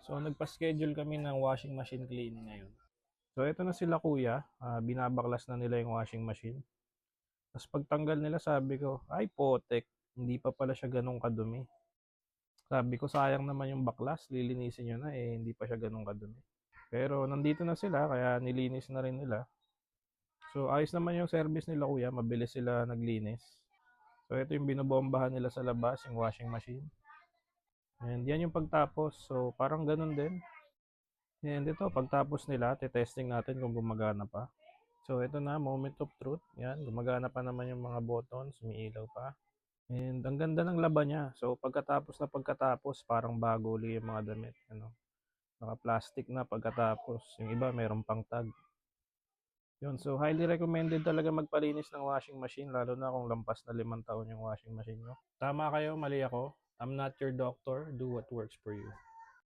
So, nagpa-schedule kami ng washing machine cleaning ngayon. So, eto na sila kuya, binabaklas na nila yung washing machine. Tapos pagtanggal nila sabi ko, ay potek, hindi pa pala siya ganun kadumi. Sabi ko, sayang naman yung baklas, lilinisin nyo na hindi pa siya ganun kadumi. Pero nandito na sila, kaya nilinis na rin nila. So, ayos naman yung service nila kuya, mabilis sila naglinis. So, ito yung binobombahan nila sa labas, yung washing machine. And yan yung pagtapos. So, parang ganun din. And ito, pagtapos nila, testing natin kung gumagana pa. So, ito na, moment of truth. Yan, gumagana pa naman yung mga buttons, umiilaw pa. And ang ganda ng laba niya. So, pagkatapos, parang bago ulit yung mga damit. Ano? Naka-plastic na pagkatapos. Yung iba, meron pang tag. Yun, so highly recommended talaga magpalinis ng washing machine, lalo na kung lampas na 5 taon yung washing machine nyo. Tama kayo, mali ako. I'm not your doctor. Do what works for you.